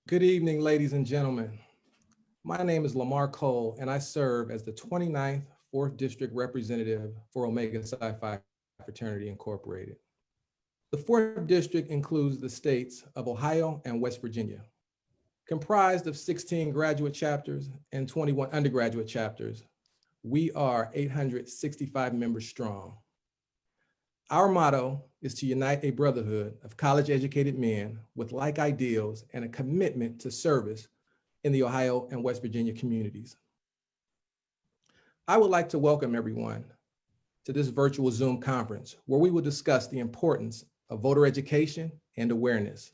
Good evening, ladies and gentlemen. My name is Lamar Cole, and I serve as the 29th 4th District Representative for Omega Psi Phi Fraternity, Incorporated. The 4th District includes the states of Ohio and West Virginia. Comprised of 16 graduate chapters and 21 undergraduate chapters, we are 865 members strong. Our motto is to unite a brotherhood of college-educated men with like ideals and a commitment to service in the Ohio and West Virginia communities. I would like to welcome everyone to this virtual Zoom conference where we will discuss the importance of voter education and awareness.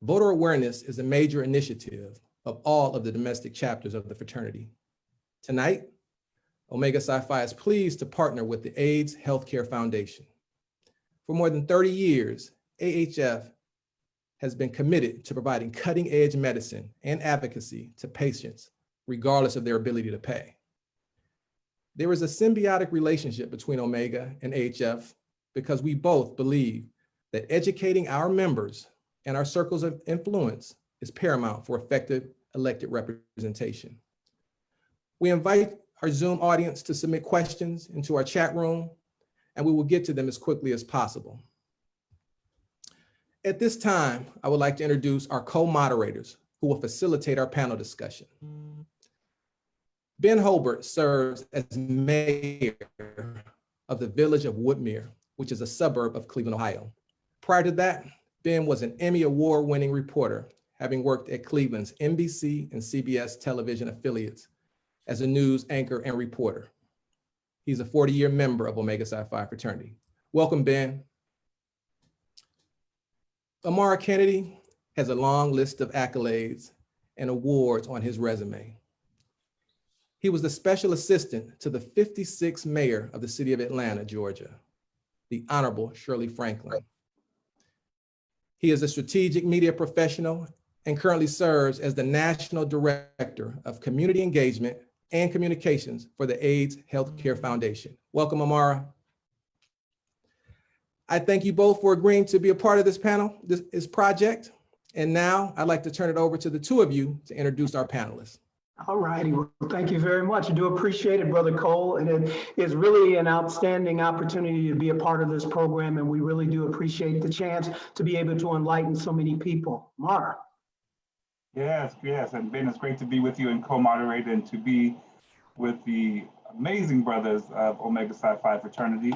Voter awareness is a major initiative of all of the domestic chapters of the fraternity. Tonight, Omega Psi Phi is pleased to partner with the AIDS Healthcare Foundation. For more than 30 years, AHF has been committed to providing cutting-edge medicine and advocacy to patients, regardless of their ability to pay. There is a symbiotic relationship between Omega and AHF because we both believe that educating our members and our circles of influence is paramount for effective elected representation. We invite our Zoom audience to submit questions into our chat room, and we will get to them as quickly as possible. At this time, I would like to introduce our co-moderators who will facilitate our panel discussion. Ben Holbert serves as mayor of the village of Woodmere, which is a suburb of Cleveland, Ohio. Prior to that, Ben was an Emmy Award-winning reporter, having worked at Cleveland's NBC and CBS television affiliates as a news anchor and reporter. He's a 40-year member of Omega Psi Phi Fraternity. Welcome, Ben. Lamar Kennedy has a long list of accolades and awards on his resume. He was the special assistant to the 56th mayor of the city of Atlanta, Georgia, the Honorable Shirley Franklin. He is a strategic media professional and currently serves as the National Director of Community Engagement and Communications for the AIDS Healthcare Foundation. Welcome, Amara. I thank you both for agreeing to be a part of this panel, this project. And now I'd like to turn it over to the two of you to introduce our panelists. All righty, well, thank you very much. I do appreciate it, Brother Cole, and it is really an outstanding opportunity to be a part of this program, and we really do appreciate the chance to be able to enlighten so many people. Mara. Yes, and Ben, it's great to be with you and co-moderate and to be with the amazing brothers of Omega Psi Phi Fraternity.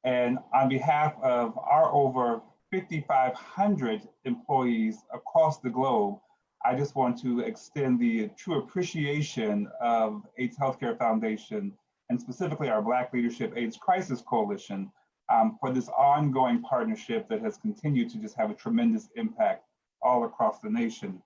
And on behalf of our over 5,500 employees across the globe, I just want to extend the true appreciation of AIDS Healthcare Foundation and specifically our Black Leadership AIDS Crisis Coalition for this ongoing partnership that has continued to just have a tremendous impact all across the nation.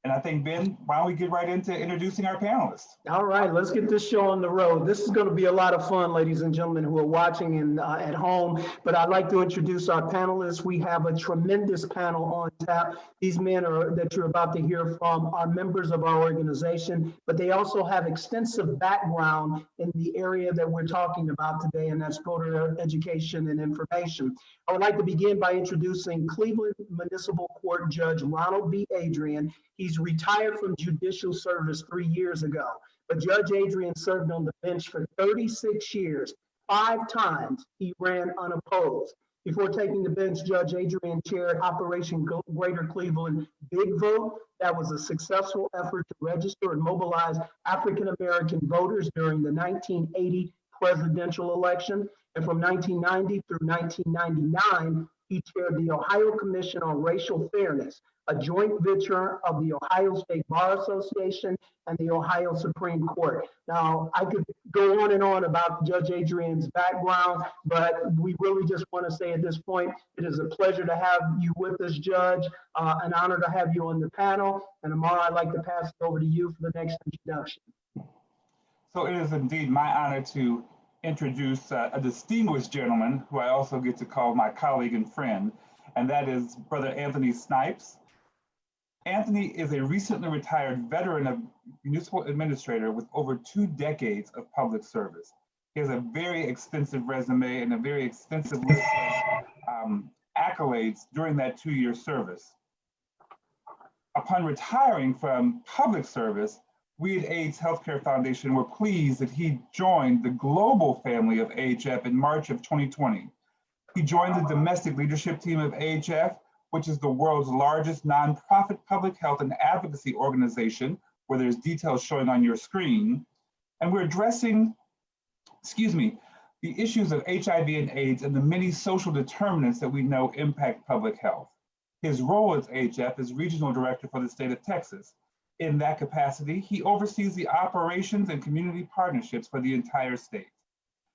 And I think, Ben, why don't we get right into introducing our panelists? All right, let's get this show on the road. This is going to be a lot of fun, ladies and gentlemen who are watching and at home. But I'd like to introduce our panelists. We have a tremendous panel on tap. These men that you're about to hear from are members of our organization, but they also have extensive background in the area that we're talking about today, and that's voter education and information. I would like to begin by introducing Cleveland Municipal Court Judge Ronald B. Adrian. He's retired from judicial service 3 years ago, but Judge Adrian served on the bench for 36 years. 5 times he ran unopposed. Before taking the bench, Judge Adrian chaired Operation Greater Cleveland Big Vote. That was a successful effort to register and mobilize African-American voters during the 1980 presidential election. And from 1990 through 1999, he chaired the Ohio Commission on Racial Fairness, a joint venture of the Ohio State Bar Association and the Ohio Supreme Court. Now, I could go on and on about Judge Adrian's background, but we really just want to say at this point, it is a pleasure to have you with us, Judge, an honor to have you on the panel. And Amara, I'd like to pass it over to you for the next introduction. So it is indeed my honor to introduce a distinguished gentleman who I also get to call my colleague and friend, and that is Brother Anthony Snipes. Anthony is a recently retired veteran of municipal administrator with over 2 decades of public service. He has a very extensive resume and a very extensive list of accolades during that 2-year service. Upon retiring from public service, we at AIDS Healthcare Foundation were pleased that he joined the global family of AHF in March of 2020. He joined the domestic leadership team of AHF, which is the world's largest nonprofit public health and advocacy organization, where there's details showing on your screen. And we're addressing, the issues of HIV and AIDS and the many social determinants that we know impact public health. His role as AHF is regional director for the state of Texas. In that capacity, he oversees the operations and community partnerships for the entire state.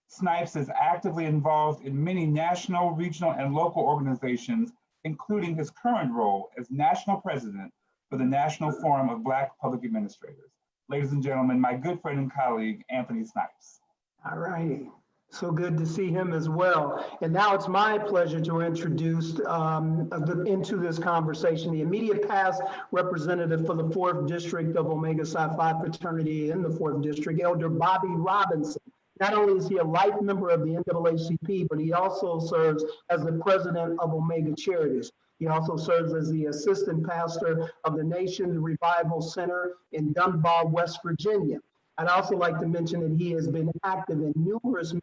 Snipes is actively involved in many national, regional, and local organizations, including his current role as national president for the National Forum of Black Public Administrators. Ladies and gentlemen, my good friend and colleague, Anthony Snipes. All righty. So good to see him as well. And now it's my pleasure to introduce into this conversation the immediate past representative for the 4th District of Omega Psi Phi Fraternity in the 4th District, Elder Bobby Robinson. Not only is he a life member of the NAACP, but he also serves as the president of Omega Charities. He also serves as the assistant pastor of the Nations Revival Center in Dunbar, West Virginia. I'd also like to mention that he has been active in numerous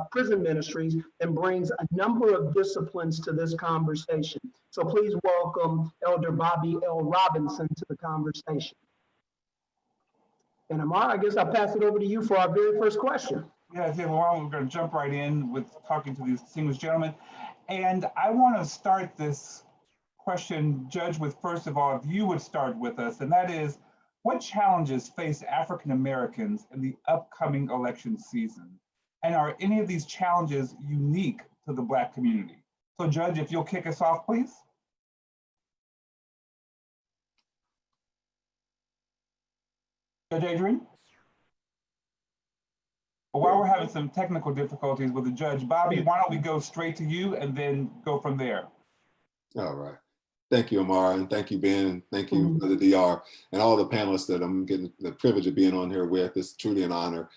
prison ministries, and brings a number of disciplines to this conversation. So please welcome Elder Bobby L. Robinson to the conversation. And Amar, I guess I'll pass it over to you for our very first question. Yes, well, we're going to jump right in with talking to these distinguished gentlemen. And I want to start this question, Judge, with first of all, if you would start with us, and that is, what challenges face African Americans in the upcoming election season? And are any of these challenges unique to the Black community? So Judge, if you'll kick us off, please. Judge Adrian? Well, while we're having some technical difficulties with the judge, Bobby, why don't we go straight to you and then go from there? All right. Thank you, Amar, and thank you, Ben, and thank you for the DR, and all the panelists that I'm getting the privilege of being on here with. It's truly an honor.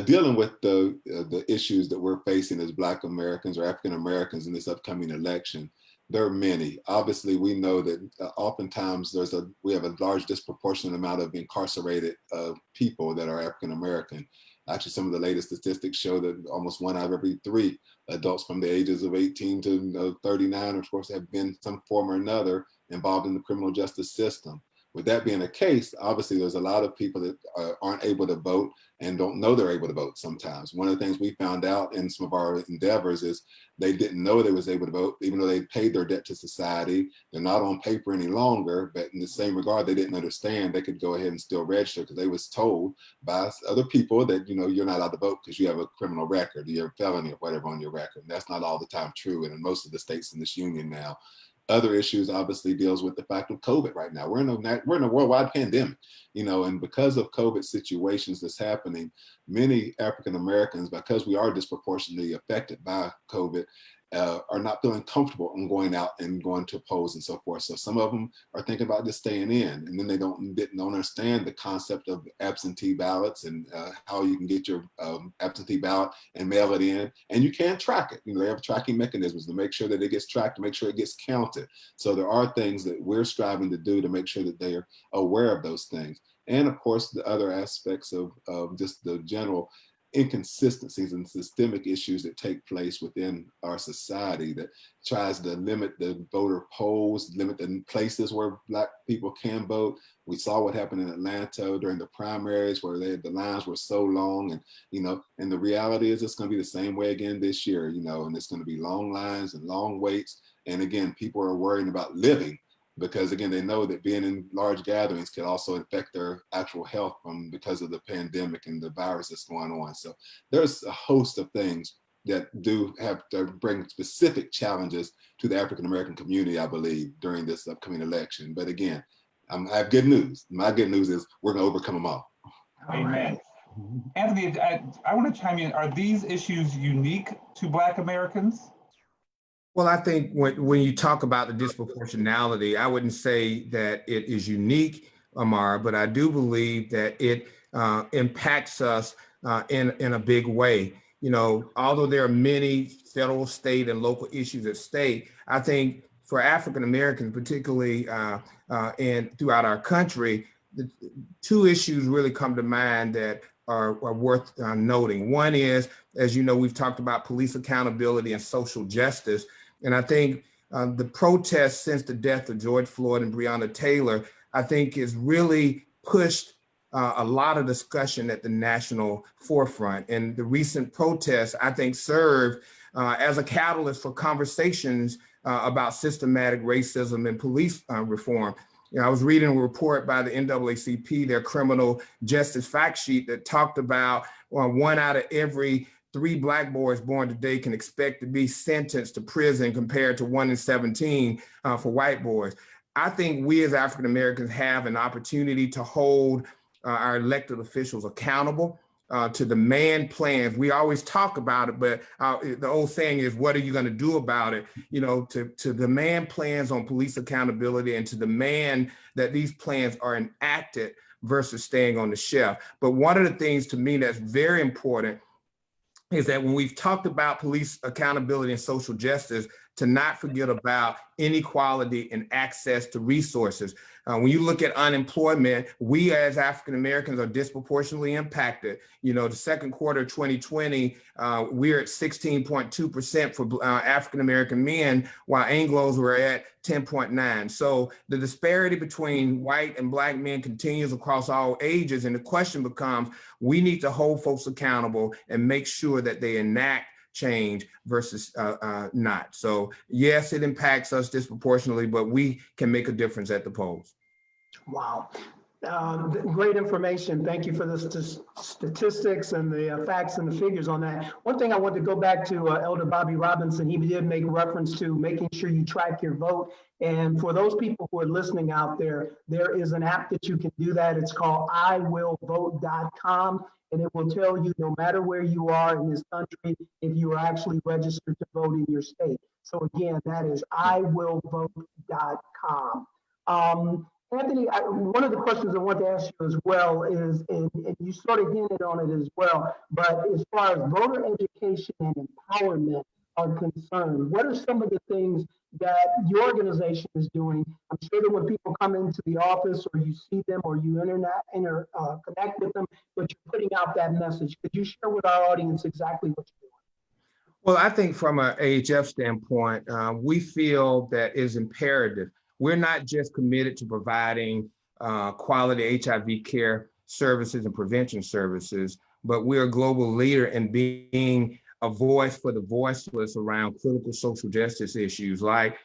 Dealing with the issues that we're facing as Black Americans or African Americans in this upcoming election, there are many. Obviously, we know that oftentimes we have a large disproportionate amount of incarcerated people that are African American. Actually, some of the latest statistics show that almost 1 out of every 3 adults from the ages of 18 to 39, of course, have been some form or another involved in the criminal justice system. With that being the case, obviously there's a lot of people that aren't able to vote and don't know they're able to vote sometimes. One of the things we found out in some of our endeavors is they didn't know they was able to vote, even though they paid their debt to society. They're not on paper any longer, but in the same regard, they didn't understand they could go ahead and still register because they was told by other people that, you know, you're not allowed to vote because you have a criminal record, you have a felony or whatever on your record. And that's not all the time true. And in most of the states in this union now, other issues obviously deals with the fact of COVID right now. We're in a worldwide pandemic, you know, and because of COVID situations that's happening, many African Americans, because we are disproportionately affected by COVID, are not feeling comfortable in going out and going to polls and so forth. So some of them are thinking about just staying in, and then they don't understand the concept of absentee ballots and how you can get your absentee ballot and mail it in, and you can track it. You know, they have tracking mechanisms to make sure that it gets tracked, to make sure it gets counted. So there are things that we're striving to do to make sure that they are aware of those things. And of course, the other aspects of just the general inconsistencies and systemic issues that take place within our society that tries to limit the voter polls, limit the places where Black people can vote. We saw what happened in Atlanta during the primaries where the lines were so long, and, you know, and the reality is it's going to be the same way again this year, you know, and it's going to be long lines and long waits. And again, people are worrying about living, because again, they know that being in large gatherings can also affect their actual health because of the pandemic and the virus that's going on. So there's a host of things that do have to bring specific challenges to the African American community, I believe, during this upcoming election. But again, I have good news. My good news is we're going to overcome them all. Amen. Anthony, I want to chime in. Are these issues unique to Black Americans? Well, I think when you talk about the disproportionality, I wouldn't say that it is unique, Amar, but I do believe that it impacts us in a big way. You know, although there are many federal, state, and local issues at stake, I think for African Americans, particularly and throughout our country, the two issues really come to mind that are worth noting. One is, as you know, we've talked about police accountability and social justice. And I think the protests since the death of George Floyd and Breonna Taylor, I think has really pushed a lot of discussion at the national forefront. And the recent protests, I think, serve as a catalyst for conversations about systematic racism and police reform. You know, I was reading a report by the NAACP, their criminal justice fact sheet, that talked about 1 out of every 3 Black boys born today can expect to be sentenced to prison compared to 1 in 17 for white boys. I think we as African Americans have an opportunity to hold our elected officials accountable, to demand plans. We always talk about it, but the old saying is, what are you going to do about it? You know, to demand plans on police accountability and to demand that these plans are enacted versus staying on the shelf. But one of the things to me that's very important is that when we've talked about police accountability and social justice, to not forget about inequality and access to resources. When you look at unemployment, we as African Americans are disproportionately impacted. You know, the second quarter of 2020, we're at 16.2% for African American men, while Anglos were at 10.9. So the disparity between white and Black men continues across all ages. And the question becomes, we need to hold folks accountable and make sure that they enact change versus not. So yes, it impacts us disproportionately, but we can make a difference at the polls. Wow. Great information. Thank you for the statistics and the facts and the figures on that. One thing I want to go back to Elder Bobby Robinson, he did make reference to making sure you track your vote. And for those people who are listening out there, there is an app that you can do that. It's called iwillvote.com. And it will tell you, no matter where you are in this country, if you are actually registered to vote in your state. So again, that is iwillvote.com. Anthony, one of the questions I want to ask you as well is, and you sort of hinted on it as well, but as far as voter education and empowerment are concerned, what are some of the things that your organization is doing? I'm sure that when people come into the office or you see them or you connect with them, but you're putting out that message. Could you share with our audience exactly what you're doing? Well, I think from an AHF standpoint, we feel that is imperative. We're not just committed to providing quality HIV care services and prevention services, but we're a global leader in being a voice for the voiceless around critical social justice issues. Like,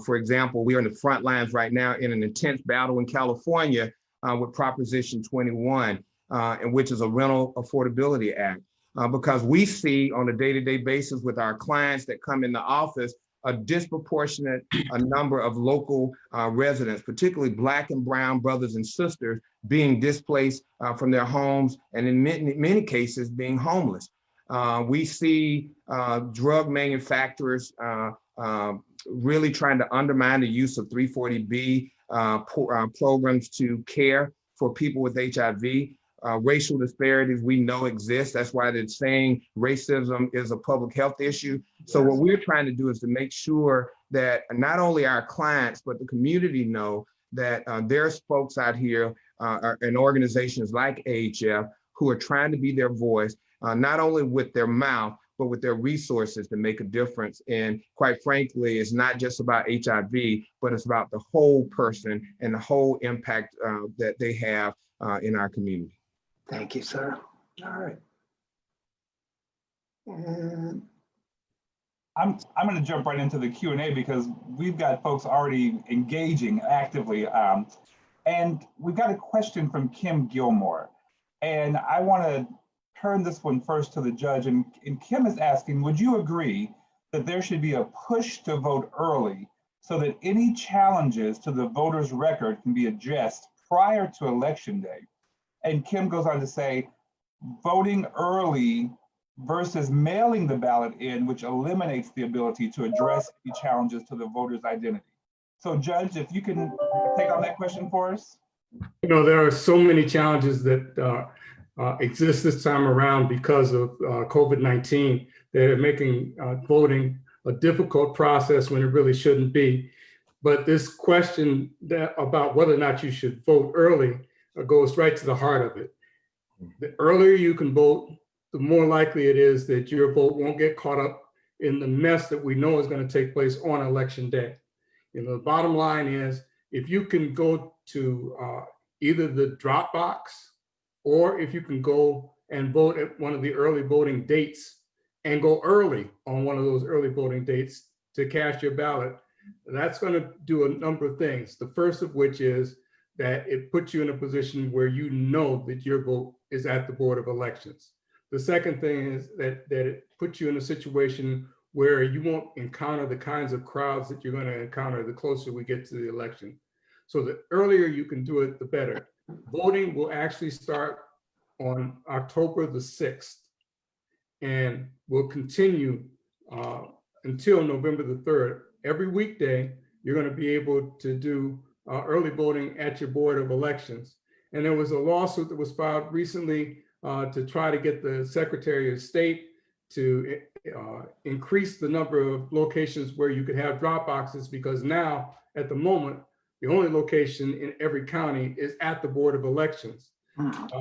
for example, we are in the front lines right now in an intense battle in California with Proposition 21, and which is a Rental Affordability Act, because we see on a day-to-day basis with our clients that come in the office a disproportionate number of local residents, particularly Black and brown brothers and sisters, being displaced from their homes and in many cases being homeless. We see drug manufacturers really trying to undermine the use of 340B programs to care for people with HIV. Racial disparities we know exist. That's why they're saying racism is a public health issue. So what we're trying to do is to make sure that not only our clients, but the community know that there's folks out here and organizations like AHF who are trying to be their voice, not only with their mouth, but with their resources to make a difference. And quite frankly, it's not just about HIV, but it's about the whole person and the whole impact that they have in our community. Thank you, sir. All right. And I'm going to jump right into the Q&A because we've got folks already engaging actively. And we've got a question from Kim Gilmore. And I want to turn this one first to the judge. And Kim is asking, would you agree that there should be a push to vote early so that any challenges to the voter's record can be addressed prior to Election Day? And Kim goes on to say, voting early versus mailing the ballot in, which eliminates the ability to address any challenges to the voter's identity. So Judge, if you can take on that question for us. You know, there are so many challenges that exist this time around because of COVID-19 that are making voting a difficult process when it really shouldn't be. But this question about whether or not you should vote early goes right to the heart of it. The earlier you can vote, the more likely it is that your vote won't get caught up in the mess that we know is going to take place on election day. You know, the bottom line is, if you can go to either the drop box, or if you can go and vote at one of the early voting dates and go early on one of those early voting dates to cast your ballot, that's going to do a number of things. The first of which is that it puts you in a position where you know that your vote is at the Board of Elections. The second thing is that it puts you in a situation where you won't encounter the kinds of crowds that you're going to encounter the closer we get to the election. So the earlier you can do it, the better. Voting will actually start on October the 6th and will continue until November the 3rd. Every weekday, you're going to be able to do early voting at your Board of Elections. And there was a lawsuit that was filed recently to try to get the Secretary of State to increase the number of locations where you could have drop boxes, because now, at the moment, the only location in every county is at the Board of Elections.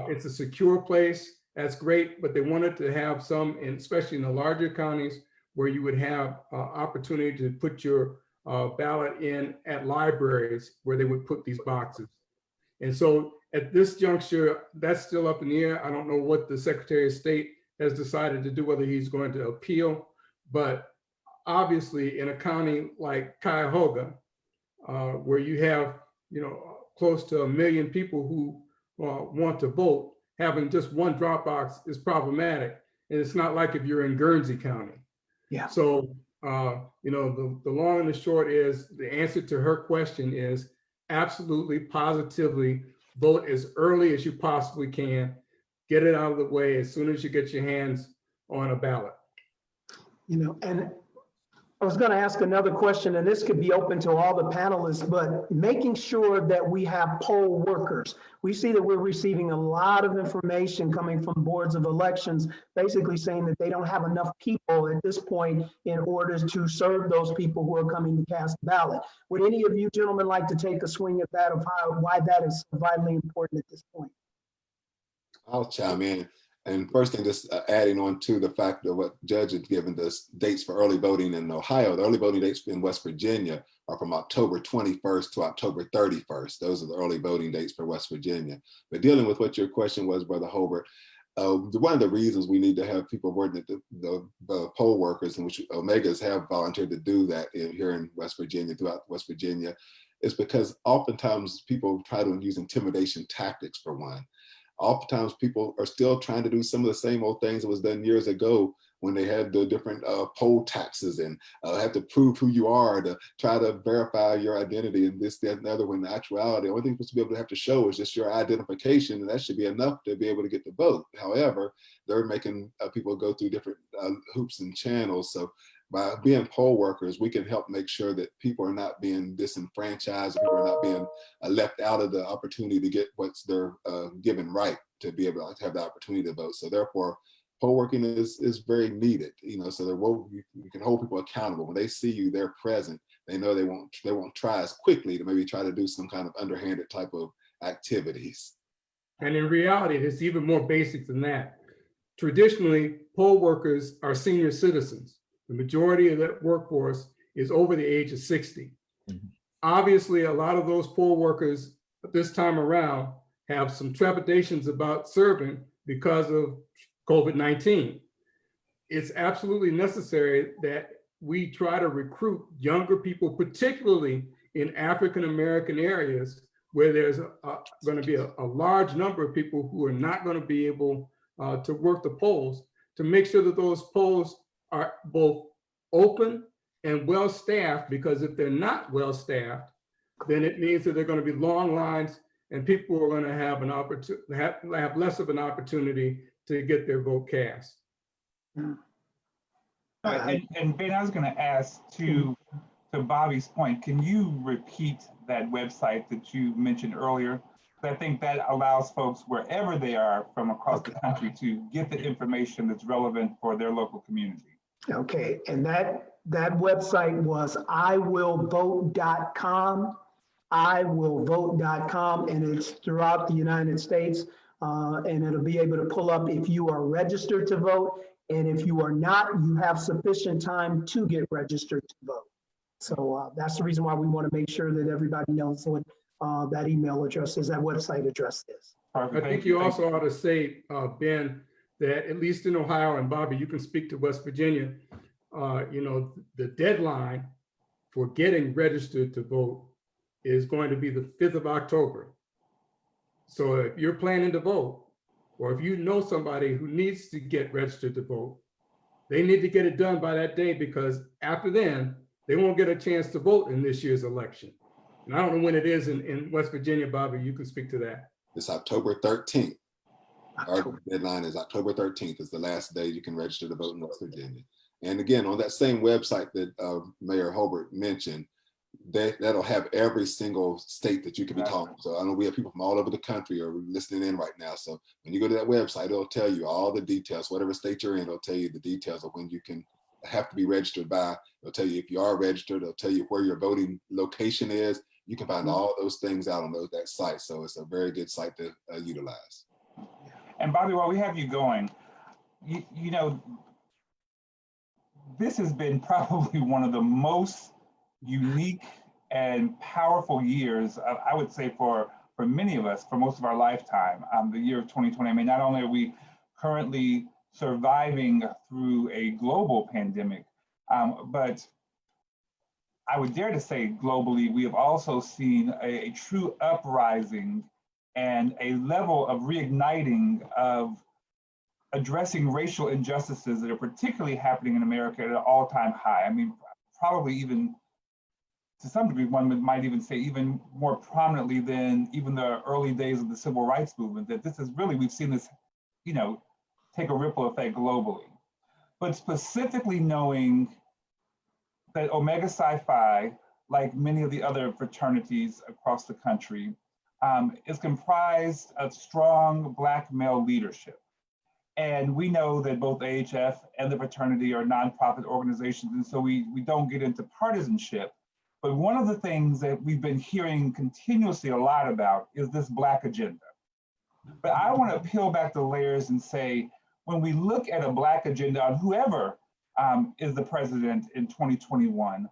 It's a secure place, that's great, but they wanted to have some, especially in the larger counties, where you would have opportunity to put your ballot in at libraries where they would put these boxes. And so at this juncture, that's still up in the air. I don't know what the Secretary of State has decided to do, whether he's going to appeal, but obviously in a county like Cuyahoga, where you have, close to 1 million people who want to vote, having just one drop box is problematic. And it's not like if you're in Guernsey County. Yeah. So, the long and the short is, the answer to her question is absolutely, positively vote as early as you possibly can. Get it out of the way as soon as you get your hands on a ballot. And I was going to ask another question, and this could be open to all the panelists, but making sure that we have poll workers. We see that we're receiving a lot of information coming from boards of elections, basically saying that they don't have enough people at this point in order to serve those people who are coming to cast the ballot. Would any of you gentlemen like to take a swing at that, of why that is vitally important at this point? I'll chime in. And first thing, just adding on to the fact of what Judge had given us dates for early voting in Ohio. The early voting dates in West Virginia are from October 21st to October 31st. Those are the early voting dates for West Virginia. But dealing with what your question was, Brother Hobart, one of the reasons we need to have people working at the poll workers, in which Omegas have volunteered to do that here in West Virginia, throughout West Virginia, is because oftentimes people try to use intimidation tactics, for one. Oftentimes people are still trying to do some of the same old things that was done years ago when they had the different poll taxes and have to prove who you are to try to verify your identity and this, that, and the other, when in actuality, the only thing you're supposed to be able to have to show is just your identification, and that should be enough to be able to get the vote. However, they're making people go through different hoops and channels. So by being poll workers, we can help make sure that people are not being disenfranchised, people are not being left out of the opportunity to get what's their given right to be able to have the opportunity to vote. So therefore, poll working is very needed, so you can hold people accountable. When they see you, they're present. They know they won't try as quickly to maybe try to do some kind of underhanded type of activities. And in reality, it's even more basic than that. Traditionally, poll workers are senior citizens. The majority of that workforce is over the age of 60. Mm-hmm. Obviously, a lot of those poll workers this time around have some trepidations about serving because of COVID-19. It's absolutely necessary that we try to recruit younger people, particularly in African-American areas where there's going to be a large number of people who are not going to be able to work the polls, to make sure that those polls are both open and well-staffed, because if they're not well-staffed, then it means that there are going to be long lines and people are going to have have less of an opportunity to get their vote cast. And Ben, I was going to ask to Bobby's point, can you repeat that website that you mentioned earlier? I think that allows folks wherever they are from across the country to get the information that's relevant for their local community. Okay, and that that website was iwillvote.com, iwillvote.com, and it's throughout the United States. And it'll be able to pull up if you are registered to vote. And if you are not, you have sufficient time to get registered to vote. So that's the reason why we want to make sure that everybody knows what that email address is, that website address is. I think you also ought to say, Ben, that at least in Ohio, and Bobby, you can speak to West Virginia, the deadline for getting registered to vote is going to be the 5th of October. So if you're planning to vote, or if you know somebody who needs to get registered to vote, they need to get it done by that day, because after then, they won't get a chance to vote in this year's election. And I don't know when it is in West Virginia. Bobby, you can speak to that. It's October 13th. Our deadline is October 13th is the last day you can register to vote in West Virginia. And again, on that same website that Mayor Hobart mentioned, that'll have every single state that you can be talking. So I know we have people from all over the country are listening in right now. So when you go to that website, it'll tell you all the details. Whatever state you're in, it'll tell you the details of when you can have to be registered by. It'll tell you if you are registered. It'll tell you where your voting location is. You can find all those things out on that site. So it's a very good site to utilize. And Bobby, while we have you going, this has been probably one of the most unique and powerful years, I would say, for many of us, for most of our lifetime. The year of 2020. I mean, not only are we currently surviving through a global pandemic, but I would dare to say globally, we have also seen a true uprising and a level of reigniting of addressing racial injustices that are particularly happening in America at an all-time high. I mean, probably even to some degree, one might even say even more prominently than even the early days of the civil rights movement, that this is really, we've seen this, take a ripple effect globally. But specifically knowing that Omega Psi Phi, like many of the other fraternities across the country, is comprised of strong Black male leadership. And we know that both AHF and the fraternity are nonprofit organizations, and so we don't get into partisanship. But one of the things that we've been hearing continuously a lot about is this Black agenda. But I want to peel back the layers and say, when we look at a Black agenda on whoever is the president in 2021,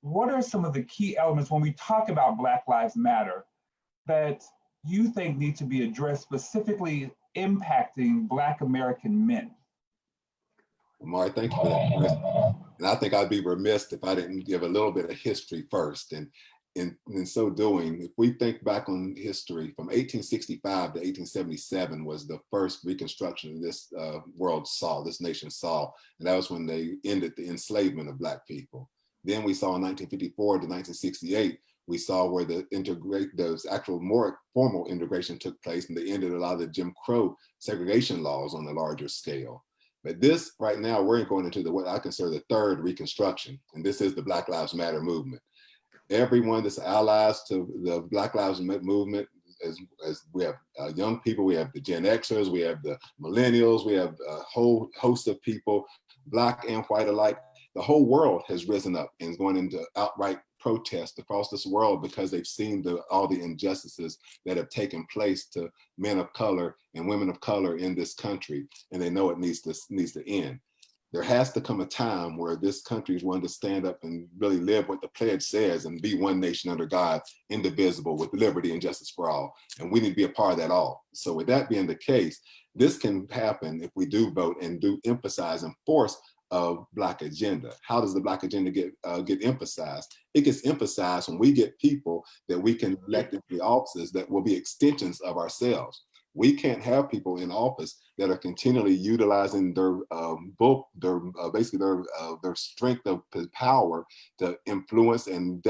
what are some of the key elements when we talk about Black Lives Matter that you think need to be addressed, specifically impacting Black American men? Lamar, thank you for that question. And I think I'd be remiss if I didn't give a little bit of history first. And in so doing, if we think back on history, from 1865 to 1877 was the first Reconstruction this world saw, this nation saw. And that was when they ended the enslavement of Black people. Then we saw in 1954 to 1968, we saw where the actual more formal integration took place, and they ended a lot of the Jim Crow segregation laws on a larger scale. But this right now, we're going into what I consider the third Reconstruction, and this is the Black Lives Matter movement. Everyone that's allies to the Black Lives movement, as we have young people, we have the Gen Xers, we have the millennials, we have a whole host of people, Black and white alike. The whole world has risen up and is going into outright protest across this world because they've seen all the injustices that have taken place to men of color and women of color in this country, and they know it needs to end. There has to come a time where this country is willing to stand up and really live what the pledge says and be one nation under God, indivisible, with liberty and justice for all. And we need to be a part of that all. So with that being the case, this can happen if we do vote and do emphasize and force a Black agenda. How does the Black agenda get emphasized? It gets emphasized when we get people that we can elect into the offices that will be extensions of ourselves. We can't have people in office that are continually utilizing their strength of power to influence and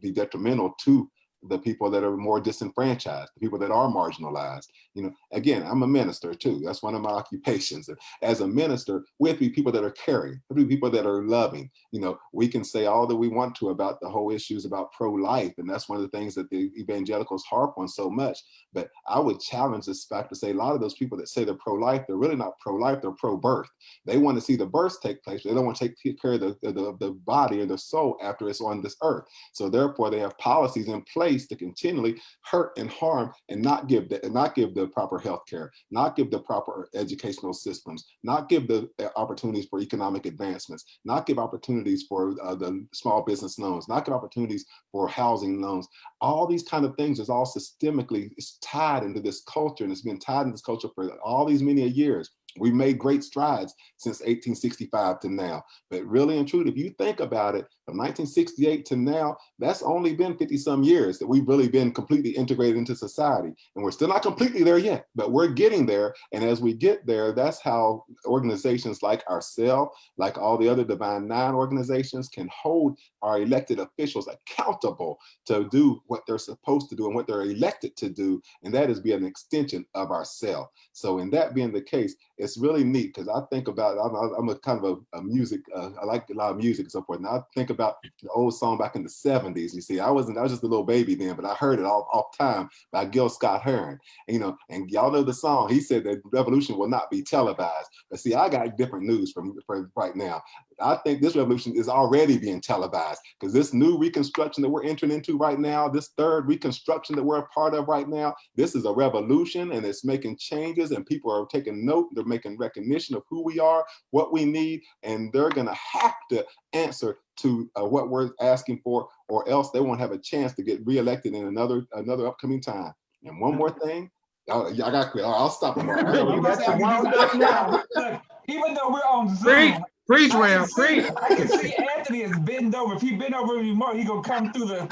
be detrimental to the people that are more disenfranchised, the people that are marginalized. You know, again, I'm a minister too. That's one of my occupations. As a minister, we have to be people that are caring, we have to be people that are loving. You know, we can say all that we want to about the whole issues about pro-life, and that's one of the things that the evangelicals harp on so much. But I would challenge this fact to say a lot of those people that say they're pro-life, they're really not pro-life, they're pro-birth. They want to see the birth take place. They don't want to take care of the body or the soul after it's on this earth. So therefore, they have policies in place to continually hurt and harm and not give the proper health care, not give the proper educational systems, not give the opportunities for economic advancements, not give opportunities for the small business loans, not give opportunities for housing loans. All these kind of things is all systemically tied into this culture, and it's been tied into this culture for all these many years. We've made great strides since 1865 to now. But really and truly, if you think about it, from 1968 to now, that's only been 50 some years that we've really been completely integrated into society. And we're still not completely there yet, but we're getting there. And as we get there, that's how organizations like ourselves, like all the other Divine Nine organizations, can hold our elected officials accountable to do what they're supposed to do and what they're elected to do. And that is be an extension of ourselves. So in that being the case, it's really neat because I think about, I'm a kind of a music, I like a lot of music and so forth. And I think about the old song back in the 70s. You see, I was just a little baby then, but I heard it all time by Gil Scott-Heron. And, you know, and y'all know the song. He said that revolution will not be televised. But see, I got different news from right now. I think this revolution is already being televised because this new reconstruction that we're entering into right now, this third reconstruction that we're a part of right now, this is a revolution and it's making changes and people are taking note, they're making recognition of who we are, what we need, and they're gonna have to answer to what we're asking for, or else they won't have a chance to get reelected in another upcoming time. And one more thing, I got quit. I'll stop. You got you wound up now. Look, even though we're on Zoom, Preach, Ram, preach. I can see Anthony is bending over. If he bend over anymore, he gonna come through the.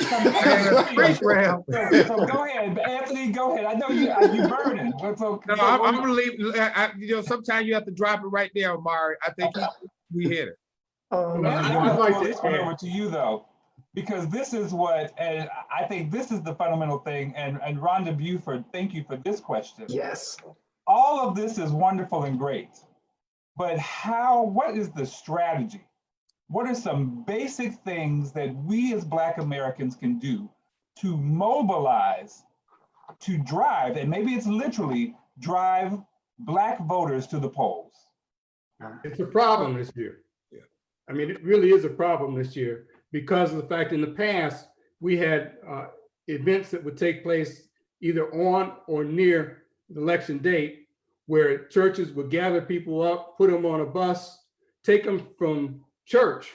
Preach, Ram. So go ahead, Anthony. Go ahead. I know you burning. So, No, I'm gonna leave. You know, sometimes you have to drop it right there, Omari. I think we hit it. I'd like to this one over to you though, because this is what, and I think this is the fundamental thing. And Rhonda Buford, thank you for this question. Yes. All of this is wonderful and great. But what is the strategy? What are some basic things that we as Black Americans can do to mobilize, to drive, and maybe it's literally drive Black voters to the polls? It's a problem this year. Yeah. I mean, it really is a problem this year because of the fact in the past, we had events that would take place either on or near the election date, where churches would gather people up, put them on a bus, take them from church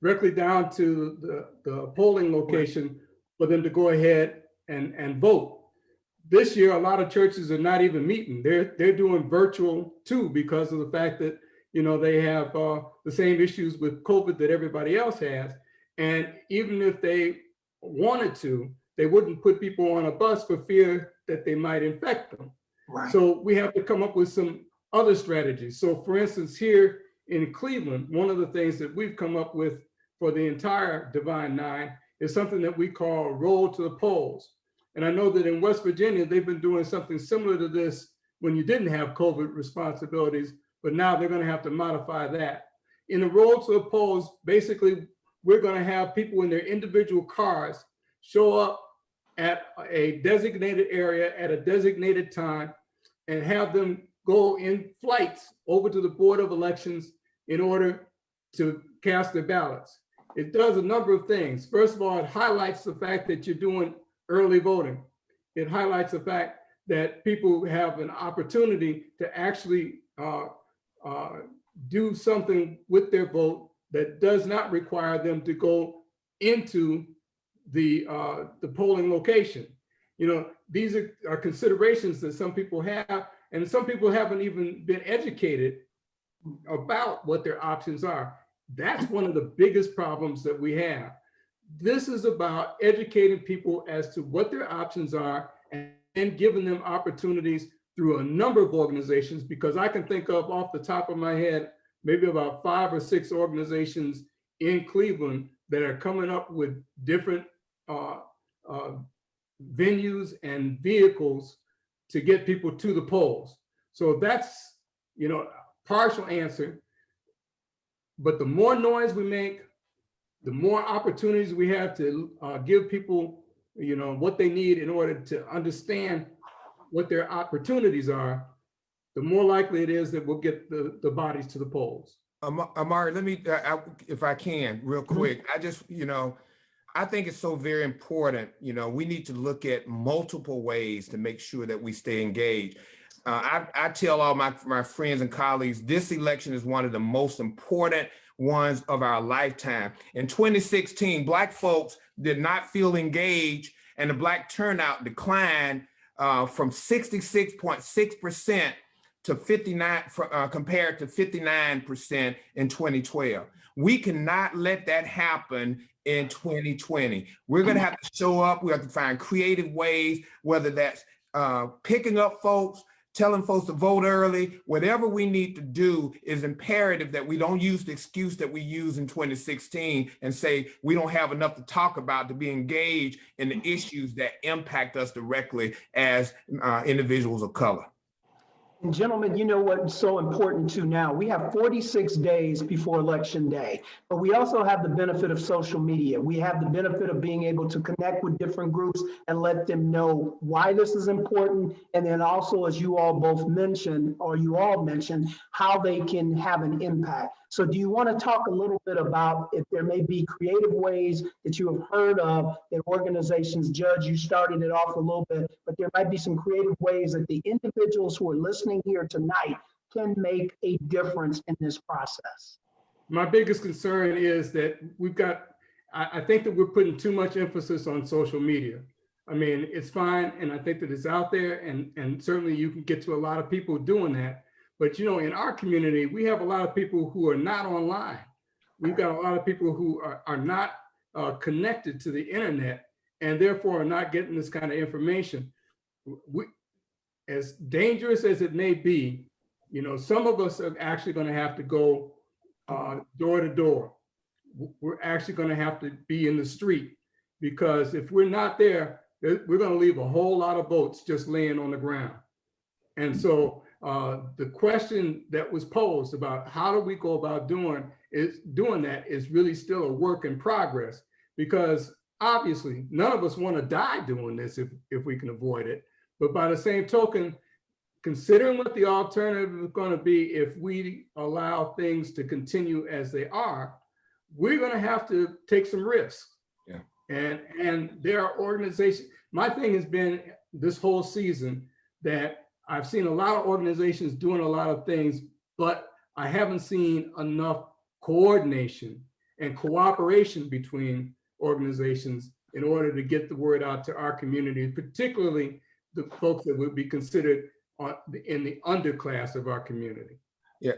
directly down to the polling location for them to go ahead and vote. This year, a lot of churches are not even meeting. They're doing virtual too because of the fact that, you know, they have the same issues with COVID that everybody else has. And even if they wanted to, they wouldn't put people on a bus for fear that they might infect them. Right. So we have to come up with some other strategies. So for instance, here in Cleveland, one of the things that we've come up with for the entire Divine Nine is something that we call Roll to the Polls. And I know that in West Virginia, they've been doing something similar to this when you didn't have COVID responsibilities, but now they're gonna have to modify that. In the Roll to the Polls, basically, we're gonna have people in their individual cars show up at a designated area at a designated time and have them go in flights over to the Board of Elections in order to cast their ballots. It does a number of things. First of all, it highlights the fact that you're doing early voting. It highlights the fact that people have an opportunity to actually do something with their vote that does not require them to go into the polling location. You know, these are considerations that some people have, and some people haven't even been educated about what their options are. That's one of the biggest problems that we have. This is about educating people as to what their options are and giving them opportunities through a number of organizations, because I can think of off the top of my head, maybe about 5 or 6 organizations in Cleveland that are coming up with different venues and vehicles to get people to the polls. So that's, partial answer. But the more noise we make, the more opportunities we have to give people, what they need in order to understand what their opportunities are, the more likely it is that we'll get the bodies to the polls. Amari, let me, if I can, real quick. I just, I think it's so very important. We need to look at multiple ways to make sure that we stay engaged. I tell all my friends and colleagues, this election is one of the most important ones of our lifetime. In 2016, Black folks did not feel engaged, and the Black turnout declined from 66.6% to 59, compared to 59% in 2012. We cannot let that happen in 2020. We're going to have to show up. We have to find creative ways, whether that's picking up folks, telling folks to vote early. Whatever we need to do is imperative that we don't use the excuse that we used in 2016 and say we don't have enough to talk about to be engaged in the issues that impact us directly as individuals of color. And gentlemen, you know what's so important too now? We have 46 days before Election Day, but we also have the benefit of social media. We have the benefit of being able to connect with different groups and let them know why this is important. And then also, as you all both mentioned, or you all mentioned, how they can have an impact. So do you want to talk a little bit about if there may be creative ways that you have heard of that organizations, Judge, you started it off a little bit, but there might be some creative ways that the individuals who are listening here tonight can make a difference in this process? My biggest concern is that I think that we're putting too much emphasis on social media. I mean, it's fine, and I think that it's out there, and certainly you can get to a lot of people doing that. But in our community, we have a lot of people who are not online. We've got a lot of people who are not connected to the internet, and therefore are not getting this kind of information. As dangerous as it may be, some of us are actually going to have to go door to door. We're actually going to have to be in the street, because if we're not there, we're going to leave a whole lot of votes just laying on the ground. And so the question that was posed about how do we go about doing that is really still a work in progress, because obviously none of us want to die doing this if we can avoid it. But by the same token, considering what the alternative is going to be if we allow things to continue as they are, we're going to have to take some risks. Yeah. And there are organizations. My thing has been this whole season that I've seen a lot of organizations doing a lot of things, but I haven't seen enough coordination and cooperation between organizations in order to get the word out to our community, particularly the folks that would be considered in the underclass of our community. Yeah,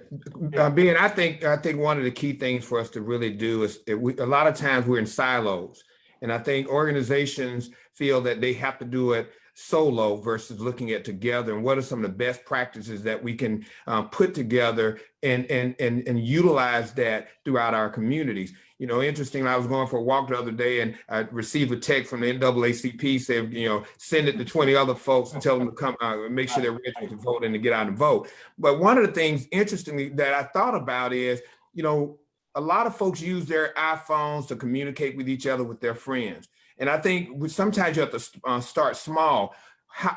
Ben, I think one of the key things for us to really do is a lot of times we're in silos, and I think organizations feel that they have to do it solo versus looking at together and what are some of the best practices that we can put together and utilize that throughout our communities. Interesting, I was going for a walk the other day and I received a text from the NAACP saying, send it to 20 other folks and tell them to come make sure they're registered to vote and to get out and vote. But one of the things, interestingly, that I thought about is, a lot of folks use their iPhones to communicate with each other, with their friends. And I think sometimes you have to start small.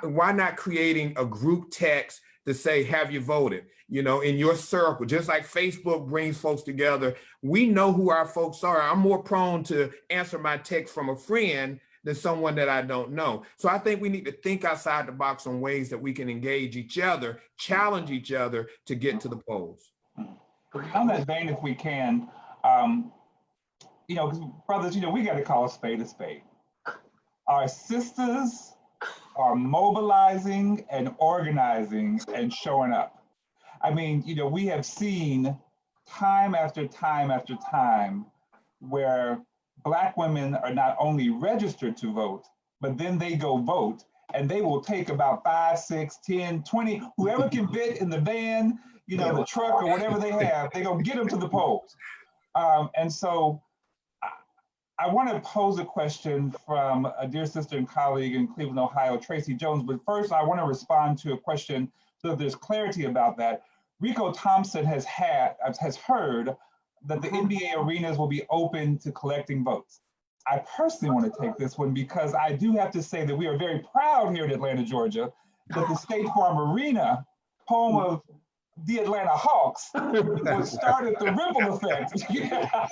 Why not creating a group text to say, have you voted? In your circle, just like Facebook brings folks together. We know who our folks are. I'm more prone to answer my text from a friend than someone that I don't know. So I think we need to think outside the box on ways that we can engage each other, challenge each other to get to the polls. On that vein, if we can, brothers, we got to call a spade a spade. Our sisters are mobilizing and organizing and showing up. I mean, we have seen time after time after time where Black women are not only registered to vote, but then they go vote, and they will take about 5, 6, 10, 20, whoever can fit in the van, the truck or whatever they have, they're gonna get them to the polls. And so I want to pose a question from a dear sister and colleague in Cleveland, Ohio, Tracy Jones. But first, I want to respond to a question so that there's clarity about that. Rico Thompson has heard that the NBA arenas will be open to collecting votes. I personally want to take this one because I do have to say that we are very proud here in Atlanta, Georgia, that the State Farm Arena, home of the Atlanta Hawks, started the ripple effect.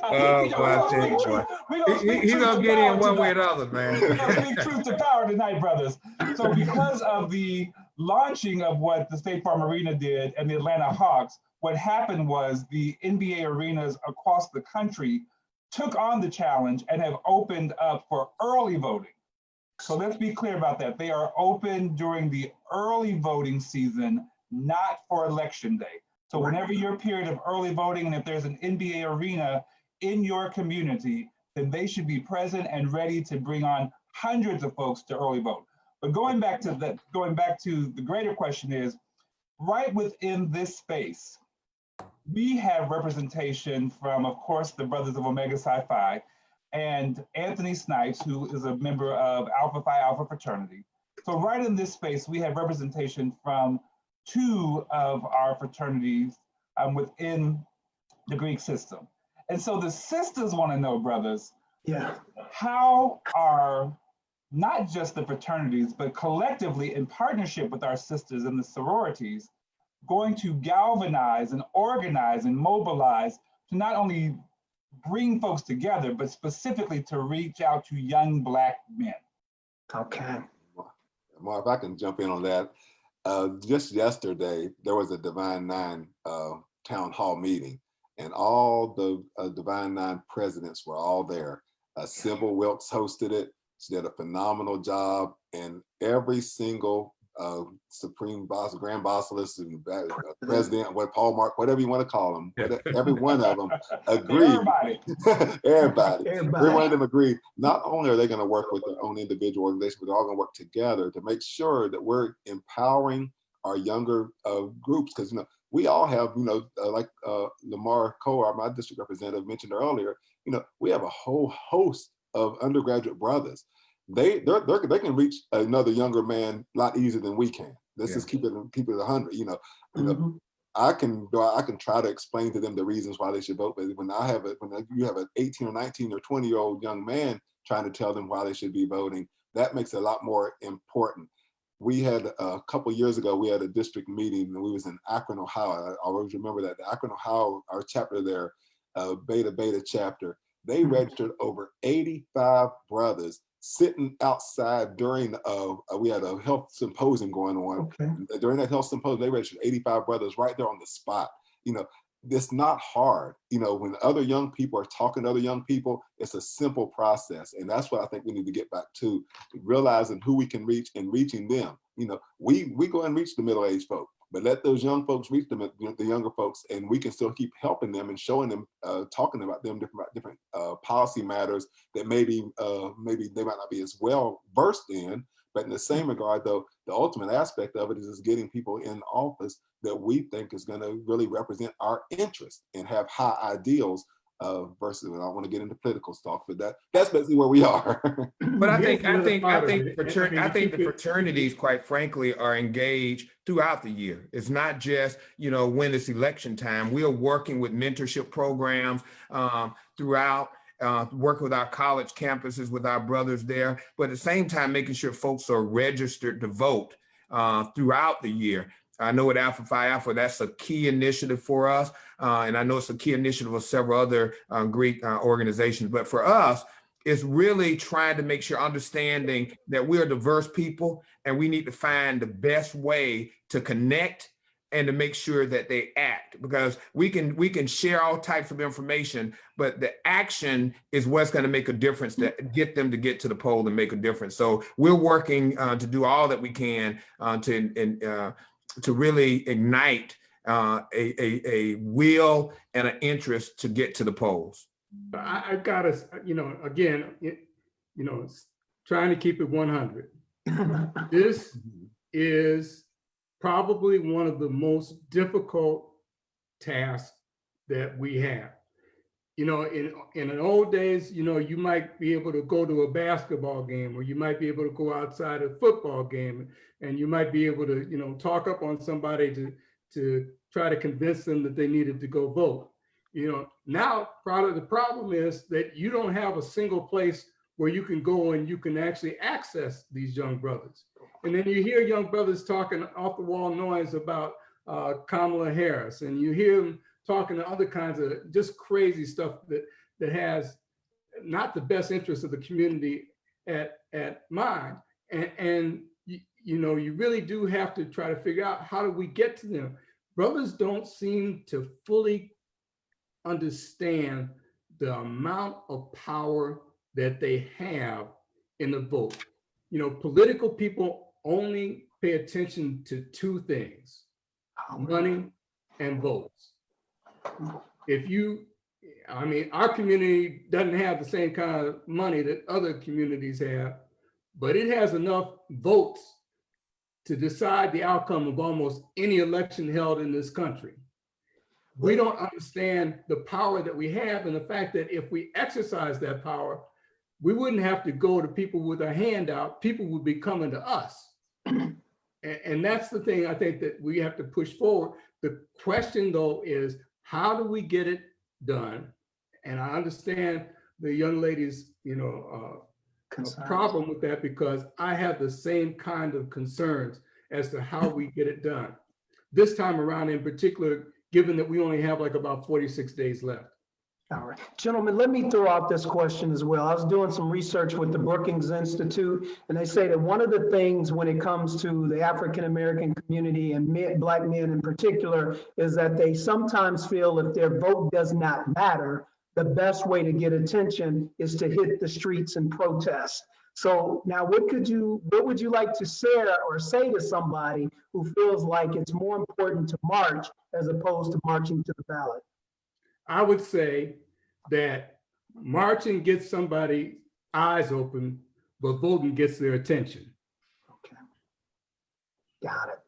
Oh, boy, I tell you, boy. He's gonna get in one way or the other, man. We're gonna speak truth to power tonight, brothers. So because of the launching of what the State Farm Arena did and the Atlanta Hawks, what happened was the NBA arenas across the country took on the challenge and have opened up for early voting. So let's be clear about that. They are open during the early voting season, not for election day. So whenever your period of early voting, and if there's an NBA arena in your community, then they should be present and ready to bring on hundreds of folks to early vote. But going back to the greater question is, right within this space, we have representation from, of course, the brothers of Omega Psi Phi and Anthony Snipes, who is a member of Alpha Phi Alpha Fraternity. So right in this space, we have representation from two of our fraternities within the Greek system. And so the sisters want to know, brothers, how are not just the fraternities, but collectively in partnership with our sisters in the sororities, going to galvanize and organize and mobilize to not only bring folks together, but specifically to reach out to young Black men? Okay. Mark, if I can jump in on that. Just yesterday, there was a Divine Nine town hall meeting, and all the Divine Nine presidents were all there. Sybil Wilkes hosted it. She did a phenomenal job, and every single Supreme Boss, Grand Bosselist, and President, Paul Mark, whatever you want to call them, every one of them agreed. Everybody. Every one of them agreed. Not only are they going to work with their own individual organization, but they're all going to work together to make sure that we're empowering our younger groups. Because we all have, like Lamar Cole, my district representative, mentioned earlier. We have a whole host of undergraduate brothers. They can reach another younger man a lot easier than we can. This is keep it 100. I can try to explain to them the reasons why they should vote, but when you have an 18 or 19 or 20-year-old young man trying to tell them why they should be voting, that makes it a lot more important. We had a couple of years ago, we had a district meeting, and we was in Akron, Ohio. I always remember that. The Akron, Ohio, our chapter there, Beta chapter, they registered over 85 brothers sitting outside during, we had a health symposium going on. Okay. During that health symposium, they registered 85 brothers right there on the spot. It's not hard. When other young people are talking to other young people, it's a simple process. And that's what I think we need to get back to, realizing who we can reach and reaching them. We go and reach the middle-aged folk, but let those young folks reach them, the younger folks, and we can still keep helping them and showing them, talking about them, different policy matters that maybe they might not be as well versed in. But in the same regard, though, the ultimate aspect of it is getting people in office that we think is going to really represent our interests and have high ideals versus, I don't want to get into political talk, but that's basically where we are. But I think the fraternities, quite frankly, are engaged throughout the year. It's not just, when it's election time. We are working with mentorship programs throughout, working with our college campuses, with our brothers there, but at the same time, making sure folks are registered to vote throughout the year. I know at Alpha Phi Alpha, that's a key initiative for us. And I know it's a key initiative of several other Greek organizations. But for us, it's really trying to make sure, understanding that we're diverse people and we need to find the best way to connect and to make sure that they act, because we can share all types of information, but the action is what's going to make a difference to get them to get to the poll and make a difference. So we're working to do all that we can to really ignite a will and an interest to get to the polls. I've got to, again, trying to keep it 100. This is probably one of the most difficult tasks that we have. you know, in the old days, you know, you might be able to go to a basketball game, or you might be able to go outside a football game, and you might be able to, you know, talk up on somebody to try to convince them that they needed to go vote. You know, now part of the problem is that you don't have a single place where you can go and you can actually access these young brothers. And then you hear young brothers talking off the wall noise about Kamala Harris, and you hear them talking to other kinds of just crazy stuff that has not the best interest of the community at mind. And you know, you really do have to try to figure out, how do we get to them? Brothers don't seem to fully understand the amount of power that they have in the vote. You know, political people only pay attention to two things: money and votes. If you, I mean, our community doesn't have the same kind of money that other communities have, but it has enough votes to decide the outcome of almost any election held in this country. We don't understand the power that we have, and the fact that if we exercise that power, we wouldn't have to go to people with a hand out. People would be coming to us. And that's the thing I think that we have to push forward. The question, though, is how do we get it done? And I understand the young lady's, you know, problem with that, because I have the same kind of concerns as to how we get it done. This time around in particular, given that we only have like about 46 days left. All right, gentlemen, let me throw out this question as well. I was doing some research with the Brookings Institute, and they say that one of the things when it comes to the African-American community and Black men in particular is that they sometimes feel if their vote does not matter, the best way to get attention is to hit the streets and protest. So now what would you like to share or say to somebody who feels like it's more important to march as opposed to marching to the ballot? I would say that marching gets somebody's eyes open, but voting gets their attention. Okay. Got it.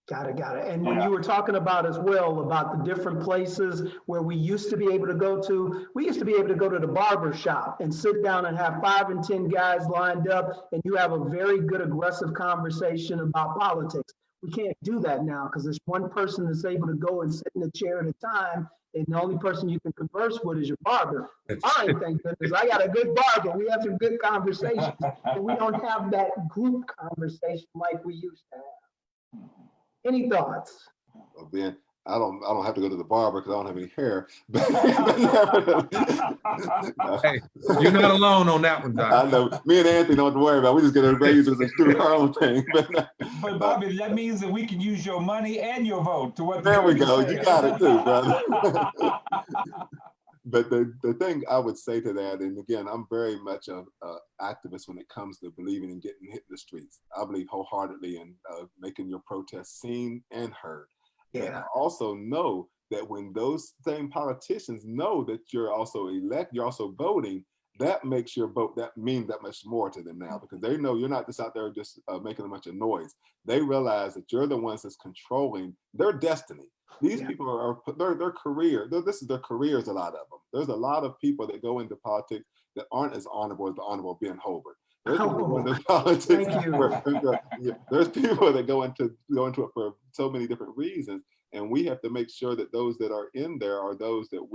Got it. And when you were talking about as well about the different places where we used to be able to go to, we used to be able to go to the barber shop and sit down and have 5 and 10 guys lined up, and you have a very good aggressive conversation about politics. We can't do that now because there's one person that's able to go and sit in a chair at a time, and the only person you can converse with is your barber. Fine, thank goodness. I got a good barber. We have some good conversations, and we don't have that group conversation like we used to have. Any thoughts? Well, Ben, I don't have to go to the barber because I don't have any hair. Hey, you're not alone on that one, Doc. I know. Me and Anthony don't have to worry about it. We just get everybody using and do our own thing. But Bobby, that means that we can use your money and your vote to what. There we go. You got it too, brother. But the thing I would say to that, and again, I'm very much an activist when it comes to believing in getting hit in the streets. I believe wholeheartedly in making your protests seen and heard. Yeah. And I also know that when those same politicians know that you're also you're also voting, that makes your vote that mean that much more to them now, because they know you're not just out there just making a bunch of noise. They realize that you're the ones that's controlling their destiny. These people are their career. This is their careers. A lot of them. There's a lot of people that go into politics that aren't as honorable as the Honorable Ben Holbert. There's people into politics. There's people that go into it for so many different reasons, and we have to make sure that those that are in there are those that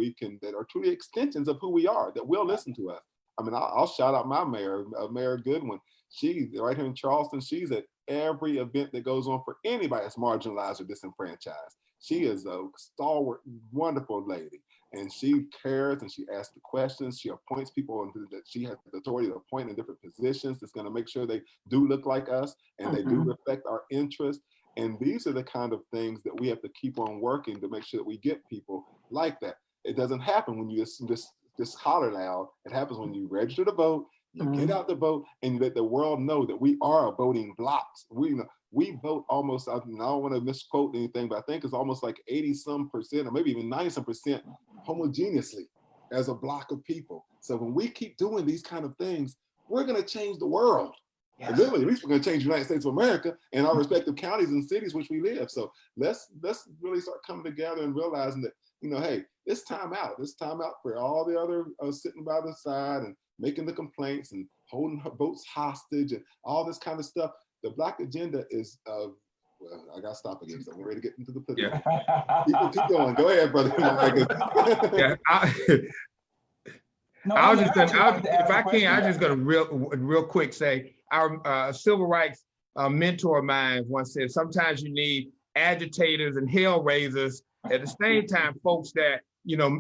that are truly extensions of who we are, that will listen to us. I mean, I'll shout out my mayor, Mayor Goodwin. She's right here in Charleston. She's at every event that goes on for anybody that's marginalized or disenfranchised. She is a stalwart, wonderful lady, and she cares and she asks the questions. She appoints people that she has the authority to appoint in different positions that's going to make sure they do look like us and they do reflect our interests. And these are the kind of things that we have to keep on working to make sure that we get people like that. It doesn't happen when you just holler loud. It happens when you register to vote, you get out to vote, and you let the world know that we are voting blocks. We vote almost, I don't want to misquote anything, but I think it's almost like 80-some% or maybe even 90-some% homogeneously as a block of people. So when we keep doing these kind of things, we're going to change the world. Yes. Literally, at least we're going to change the United States of America and our respective counties and cities which we live. So let's really start coming together and realizing that hey, it's time out. It's time out for all the other sitting by the side and making the complaints and holding votes hostage and all this kind of stuff. The Black agenda is, well, I got to stop again because I'm ready to get into the political. Yeah. Keep going. Go ahead, brother. Yeah, I was just going to, if I can, I'm just going to real quick say, our civil rights mentor of mine once said, sometimes you need agitators and hell raisers at the same time, folks that,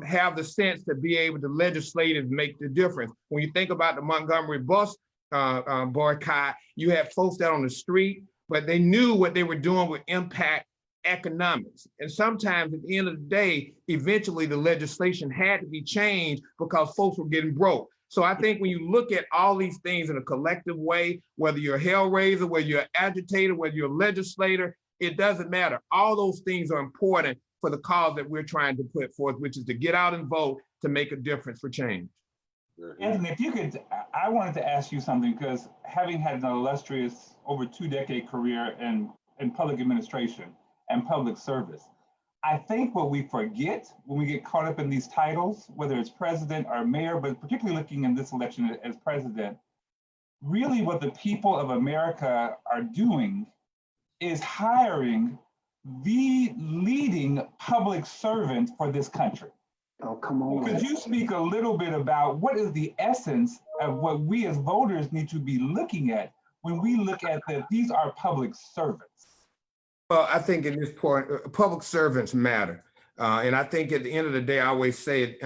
have the sense to be able to legislate and make the difference. When you think about the Montgomery bus boycott, you had folks that on the street, but they knew what they were doing would impact economics. And sometimes at the end of the day, eventually the legislation had to be changed because folks were getting broke. So I think when you look at all these things in a collective way, whether you're a hellraiser, whether you're an agitator, whether you're a legislator, it doesn't matter. All those things are important for the cause that we're trying to put forth, which is to get out and vote to make a difference for change. Anthony, if you could, I wanted to ask you something, because having had an illustrious over 2-decade career in public administration and public service, I think what we forget when we get caught up in these titles, whether it's president or mayor, but particularly looking in this election as president, really what the people of America are doing is hiring the leading public servant for this country. Oh, come on. Could you speak a little bit about what is the essence of what we as voters need to be looking at when we look at that these are public servants? Well, I think at this point, public servants matter. And I think at the end of the day, I always say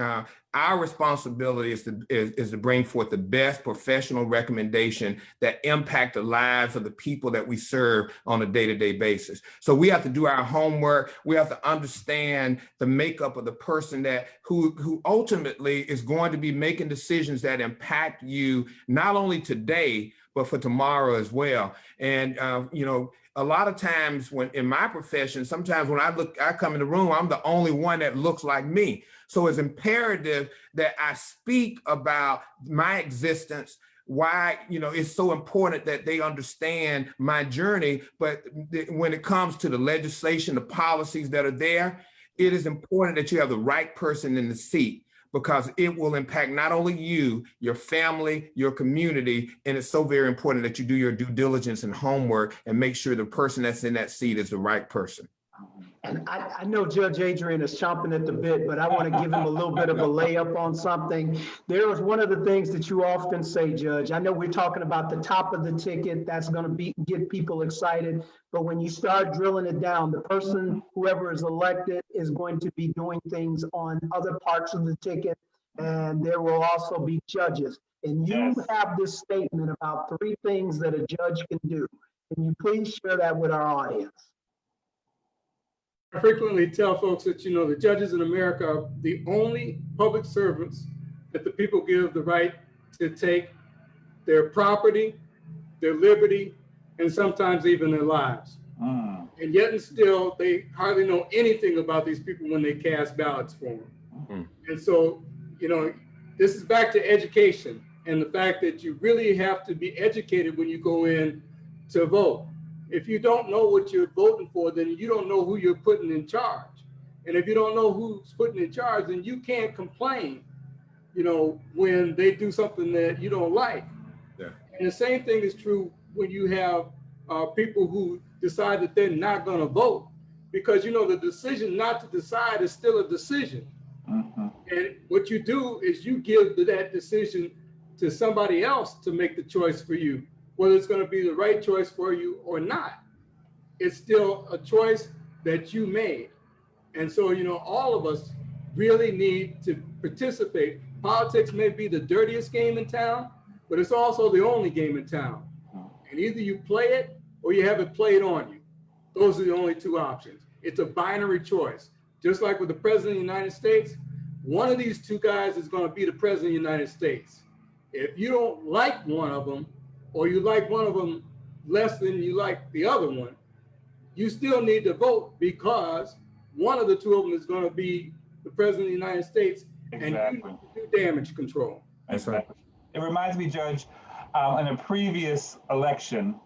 our responsibility is to bring forth the best professional recommendation that impact the lives of the people that we serve on a day-to-day basis. So we have to do our homework. We have to understand the makeup of the person who ultimately is going to be making decisions that impact you not only today, but for tomorrow as well. And a lot of times when in my profession, sometimes when I come in the room, I'm the only one that looks like me. So it's imperative that I speak about my existence, why, it's so important that they understand my journey. But when it comes to the legislation, the policies that are there, it is important that you have the right person in the seat, because it will impact not only you, your family, your community, and it's so very important that you do your due diligence and homework and make sure the person that's in that seat is the right person. And I know Judge Adrian is chomping at the bit, but I want to give him a little bit of a layup on something. There is one of the things that you often say, Judge. I know we're talking about the top of the ticket. That's going to get people excited. But when you start drilling it down, the person, whoever is elected, is going to be doing things on other parts of the ticket. And there will also be judges. And you have this statement about 3 things that a judge can do. Can you please share that with our audience? I frequently tell folks that, the judges in America are the only public servants that the people give the right to take their property, their liberty, and sometimes even their lives. And yet and still, they hardly know anything about these people when they cast ballots for them. And so, this is back to education and the fact that you really have to be educated when you go in to vote. If you don't know what you're voting for, then you don't know who you're putting in charge. And if you don't know who's putting in charge, then you can't complain, when they do something that you don't like. Yeah. And the same thing is true when you have people who decide that they're not going to vote, because, the decision not to decide is still a decision. And what you do is you give that decision to somebody else to make the choice for you. Whether it's going to be the right choice for you or not, it's still a choice that you made. And so, all of us really need to participate. Politics may be the dirtiest game in town, but it's also the only game in town. And either you play it or you have it played on you. Those are the only 2 options. It's a binary choice. Just like with the president of the United States, one of these 2 guys is going to be the president of the United States. If you don't like one of them, or you like one of them less than you like the other one, you still need to vote, because one of the 2 of them is going to be the president of the United States. Exactly. And you need to do damage control. That's right. It reminds me, Judge, in a previous election,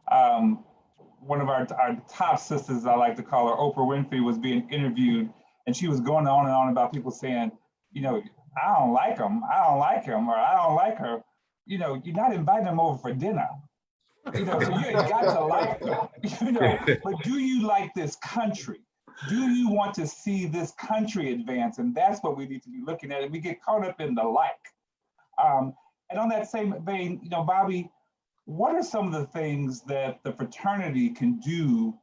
one of our top sisters, I like to call her, Oprah Winfrey, was being interviewed and she was going on and on about people saying, you know, I don't like him, I don't like him, or I don't like her. You know, you're not inviting them over for dinner. You know, so you ain't got to like them. You know, but do you like this country? Do you want to see this country advance? And that's what we need to be looking at. And we get caught up in the like. And on that same vein, you know, Bobby, what are some of the things that the fraternity can do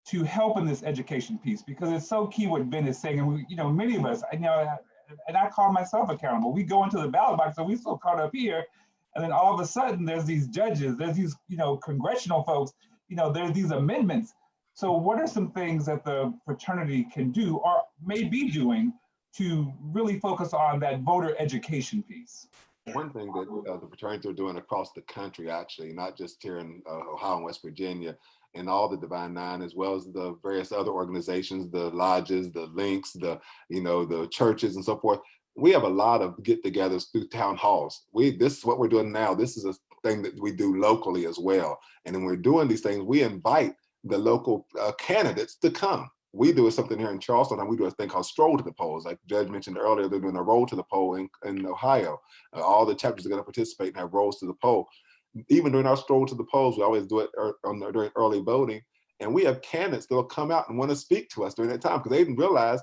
to help in this education piece? Because it's so key what Ben is saying. And we, you know, many of us, you know, and I call myself accountable. We go into the ballot box, so we still caught up here. And then all of a sudden there's these judges, there's these, you know, congressional folks, you know, there's these amendments. So what are some things that the fraternity can do or may be doing to really focus on that voter education piece? One thing that the fraternities are doing across the country, actually, not just here in Ohio and West Virginia, and all the Divine Nine, as well as the various other organizations, the lodges, the links, the, you know, the churches and so forth. We have a lot of get-togethers through town halls. This is what we're doing now. This is a thing that we do locally as well. And when we're doing these things, we invite the local candidates to come. We do something here in Charleston, and we do a thing called Stroll to the Polls. Like Judge mentioned earlier, they're doing a roll to the poll in Ohio. All the chapters are going to participate and have rolls to the poll. Even during our Stroll to the Polls, we always do it during early voting. And we have candidates that will come out and want to speak to us during that time because they didn't realize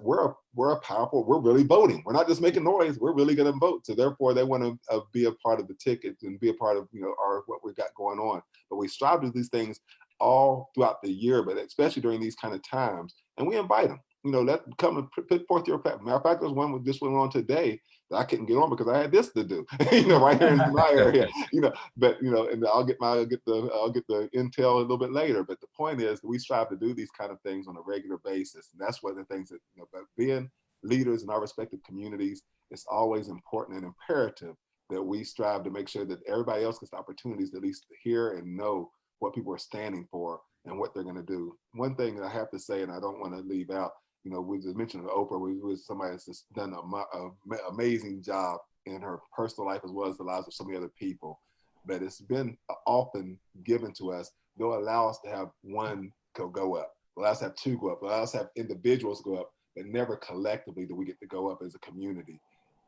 we're a powerful, we're really voting. We're not just making noise, we're really going to vote. So therefore they want to be a part of the ticket and be a part of, you know, what we've got going on. But we strive to do these things all throughout the year, but especially during these kind of times. And we invite them, you know, let them come and put forth your platform. Matter of fact, there's one with this one on today that I couldn't get on because I had this to do, you know, right here in my area, you know, but, you know, and I'll get the intel a little bit later. But the point is that we strive to do these kind of things on a regular basis. And that's one of the things that, you know, but being leaders in our respective communities, it's always important and imperative that we strive to make sure that everybody else gets the opportunities to at least hear and know what people are standing for and what they're going to do. One thing that I have to say, and I don't want to leave out, you know, we just mentioned Oprah, was somebody that's just done an amazing job in her personal life as well as the lives of so many other people. But it's been often given to us, they'll allow us to have one go up, allow us to have two go up, allow us to have individuals go up, but never collectively do we get to go up as a community.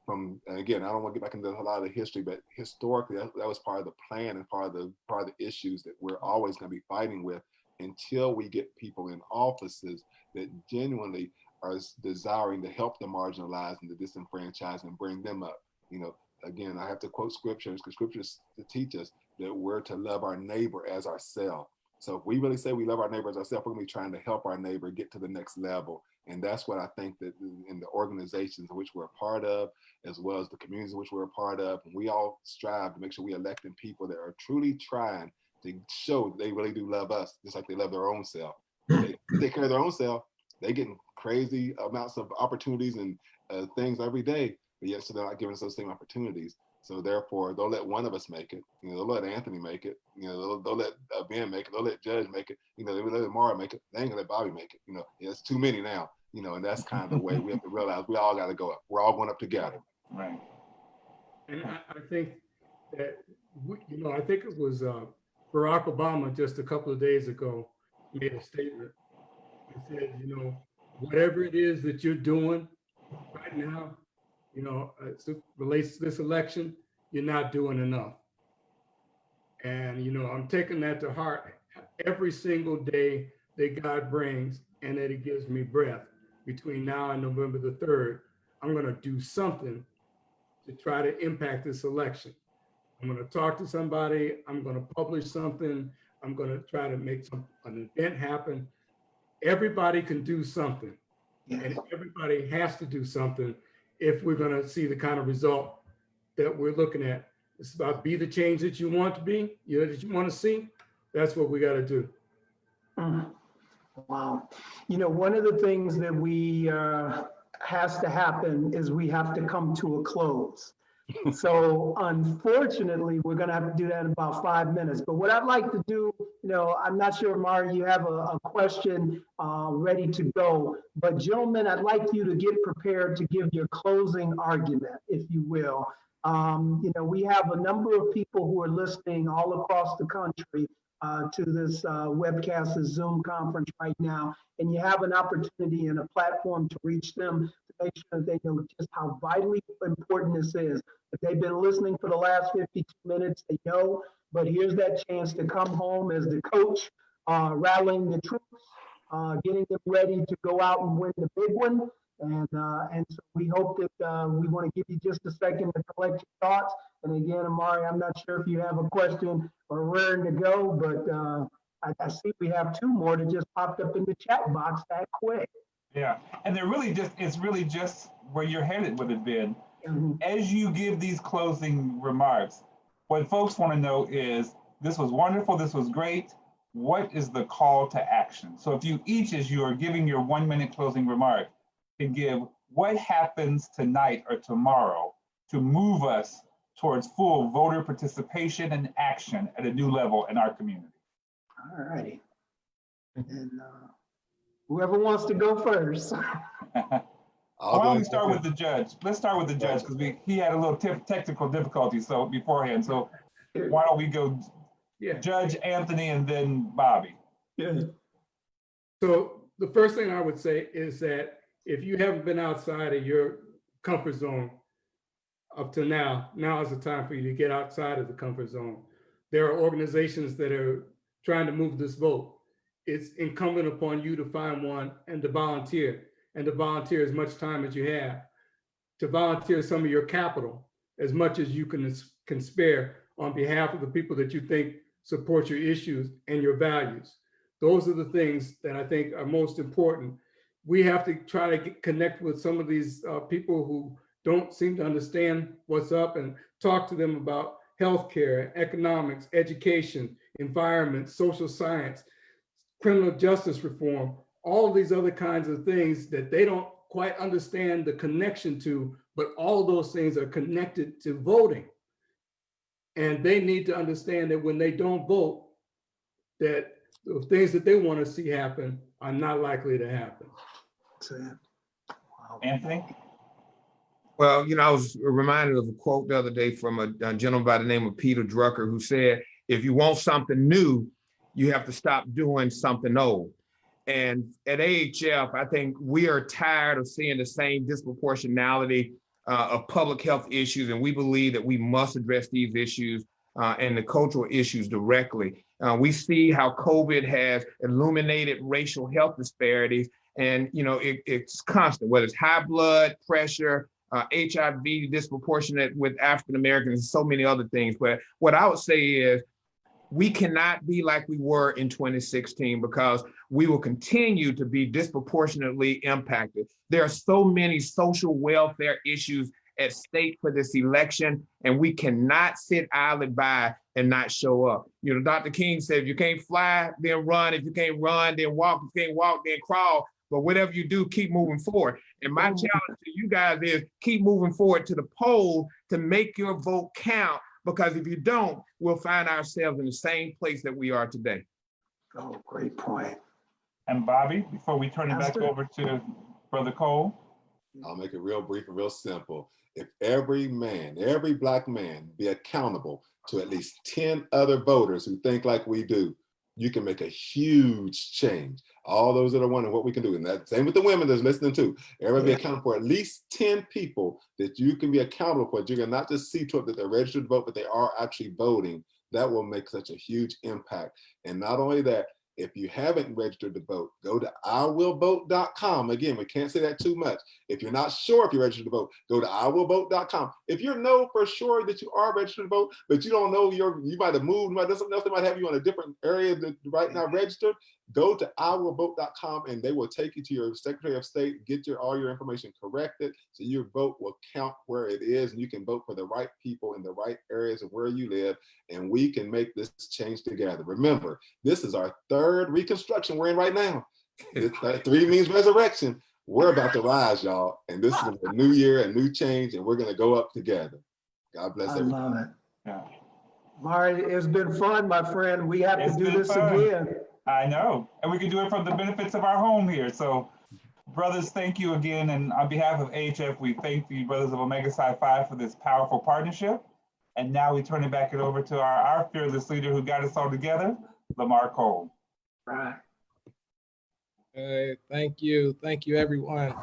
And again, I don't want to get back into a lot of the history, but historically, that was part of the plan and part of the issues that we're always going to be fighting with until we get people in offices that genuinely are desiring to help the marginalized and the disenfranchised and bring them up. You know, again, I have to quote scriptures because scriptures to teach us that we're to love our neighbor as ourselves. So if we really say we love our neighbor as ourselves, we're going to be trying to help our neighbor get to the next level. And that's what I think that in the organizations in which we're a part of, as well as the communities in which we're a part of, and we all strive to make sure we electing people that are truly trying to show they really do love us, just like they love their own self. They take care of their own self. They getting crazy amounts of opportunities and things every day, but yet so they're not giving us those same opportunities. So therefore, they'll let one of us make it. You know, they'll let Anthony make it. You know, they'll let Ben make it. They'll let Judge make it. You know, they'll let Lamar make it. They ain't gonna let Bobby make it. You know, it's too many now. You know, and that's kind of the way we have to realize we all got to go up. We're all going up together. Right. And I think that, you know, I think it was Barack Obama just a couple of days ago made a statement. He said, you know, whatever it is that you're doing right now, you know, as it relates to this election, you're not doing enough. And, you know, I'm taking that to heart every single day that God brings and that he gives me breath. Between now and November the 3rd, I'm going to do something to try to impact this election. I'm going to talk to somebody. I'm going to publish something. I'm going to try to make an event happen. Everybody can do something. And everybody has to do something if we're going to see the kind of result that we're looking at. It's about be the change that you want to be, you know, that you want to see. That's what we got to do. Wow. You know, one of the things that we has to happen is we have to come to a close. So unfortunately, we're going to have to do that in about 5 minutes. But what I'd like to do, you know, I'm not sure, Mari, you have a question ready to go. But gentlemen, I'd like you to get prepared to give your closing argument, if you will. You know, we have a number of people who are listening all across the country. to this webcast, this Zoom conference right now, and you have an opportunity and a platform to reach them to make sure that they know just how vitally important this is. If they've been listening for the last 52 minutes, they know, but here's that chance to come home as the coach, rallying the troops, getting them ready to go out and win the big one. And so we hope that we want to give you just a second to collect your thoughts. And again, Amari, I'm not sure if you have a question or raring to go, but I see we have two more that just popped up in the chat box that quick. Yeah, and it's really just where you're headed with it, Ben. As you give these closing remarks, what folks want to know is, this was wonderful, this was great. What is the call to action? So if you each, as you are giving your 1 minute closing remark, can give what happens tonight or tomorrow to move us towards full voter participation and action at a new level in our community. All righty. And whoever wants to go first. Why don't we start with the judge? Let's start with the judge, because he had a little technical difficulty beforehand. So why don't we go Judge Anthony and then Bobby? Yeah. So the first thing I would say is that if you haven't been outside of your comfort zone up to now is the time for you to get outside of the comfort zone. There are organizations that are trying to move this vote. It's incumbent upon you to find one and to volunteer as much time as you have, to volunteer some of your capital as much as you can spare on behalf of the people that you think support your issues and your values. Those are the things that I think are most important. We have to try to connect with some of these people who don't seem to understand what's up and talk to them about healthcare, economics, education, environment, social science, criminal justice reform, all of these other kinds of things that they don't quite understand the connection to, but all those things are connected to voting. And they need to understand that when they don't vote, that the things that they want to see happen are not likely to happen. Wow. Anthony? Well, I was reminded of a quote the other day from a gentleman by the name of Peter Drucker, who said, if you want something new, you have to stop doing something old. And at AHF, I think we are tired of seeing the same disproportionality of public health issues, and we believe that we must address these issues and the cultural issues directly. We see how COVID has illuminated racial health disparities, and it's constant, whether it's high blood pressure, HIV disproportionate with African Americans, and so many other things. But what I would say is, we cannot be like we were in 2016, because we will continue to be disproportionately impacted. There are so many social welfare issues at stake for this election, and we cannot sit idly by and not show up. Dr. King said, if you can't fly, then run. If you can't run, then walk. If you can't walk, then crawl. But whatever you do, keep moving forward. And my challenge to you guys is keep moving forward to the poll to make your vote count. Because if you don't, we'll find ourselves in the same place that we are today. Oh, great point. And Bobby, before we turn it back over to Brother Cole. I'll make it real brief and real simple. If every man, every Black man be accountable to at least 10 other voters who think like we do, you can make a huge change. All those that are wondering what we can do, and that same with the women that's listening too. Everybody be accountable for at least 10 people that you can be accountable for. You can not just see to it that they're registered to vote, but they are actually voting. That will make such a huge impact. And not only that, if you haven't registered to vote, go to iwillvote.com. Again, we can't say that too much. If you're not sure if you're registered to vote, go to iwillvote.com. If you know for sure that you are registered to vote, but you don't know you might have moved, you might have done something else, they might have you in a different area that right now registered, go to iwillvote.com and they will take you to your Secretary of State, get all your information corrected so your vote will count where it is and you can vote for the right people in the right areas of where you live, and we can make this change together. Remember, this is our third Reconstruction we're in right now. 3 means resurrection. We're about to rise, y'all, and this is a new year, a new change, and we're going to go up together. God bless everyone. I love it. Yeah. Mari, it's been fun, my friend. We have to do this again. I know, and we can do it from the benefits of our home here. So, brothers, thank you again, and on behalf of AHF, we thank the brothers of Omega Psi Phi for this powerful partnership. And now we turn it back over to our fearless leader who got us all together, Lamar Cole. Right. Thank you, everyone.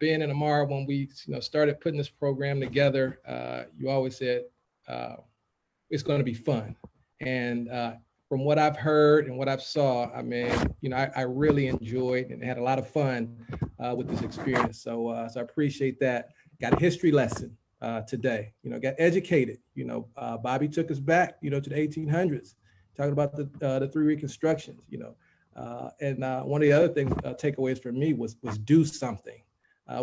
Ben and Amar, when we started putting this program together, you always said it's going to be fun, and from what I've heard and what I've saw, I mean, I really enjoyed and had a lot of fun with this experience. So I appreciate that. Got a history lesson today. Got educated. Bobby took us back, to the 1800s, talking about the three reconstructions. And one of the other things takeaways for me was do something.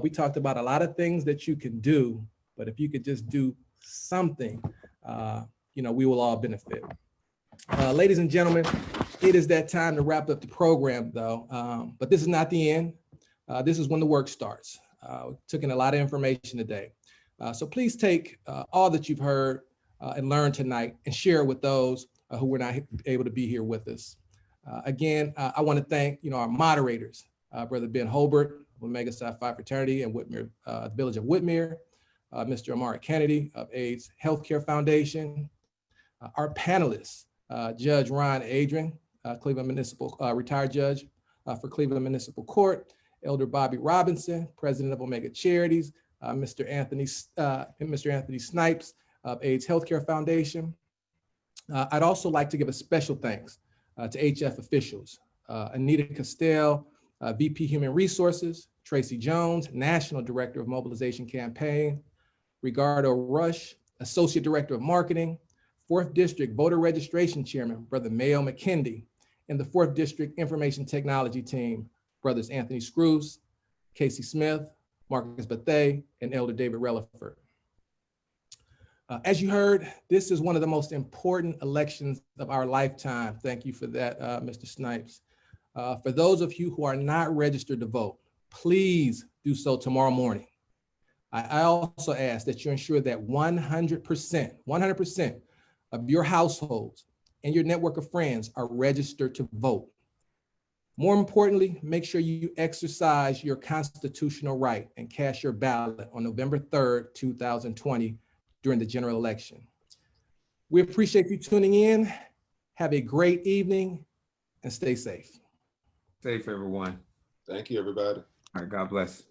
We talked about a lot of things that you can do, but if you could just do something, we will all benefit. Ladies and gentlemen, it is that time to wrap up the program, though. But this is not the end. This is when the work starts. We took in a lot of information today. So please take all that you've heard and learned tonight and share it with those who were not able to be here with us. Again, I want to thank our moderators, Brother Ben Holbert of Omega Psi Phi Fraternity and Whitmere, the Village of Whitmere, Mr. Amari Kennedy of AIDS Healthcare Foundation, our panelists, Judge Ron Adrian, Cleveland Municipal retired judge for Cleveland Municipal Court, Elder Bobby Robinson, President of Omega Charities, Mr. Anthony Snipes of AIDS Healthcare Foundation. I'd also like to give a special thanks to HF officials, Anita Castell, VP Human Resources, Tracy Jones, National Director of Mobilization Campaign, Ricardo Rush, Associate Director of Marketing, 4th District Voter Registration Chairman, Brother Mayo McKindy, and the 4th District Information Technology Team, Brothers Anthony Screws, Casey Smith, Marcus Bethay, and Elder David Relaford. As you heard, this is one of the most important elections of our lifetime. Thank you for that, Mr. Snipes. For those of you who are not registered to vote, please do so tomorrow morning. I also ask that you ensure that 100% of your households and your network of friends are registered to vote. More importantly, make sure you exercise your constitutional right and cast your ballot on November 3rd, 2020 during the general election. We appreciate you tuning in. Have a great evening and stay safe. Safe, everyone. Thank you, everybody. All right, God bless.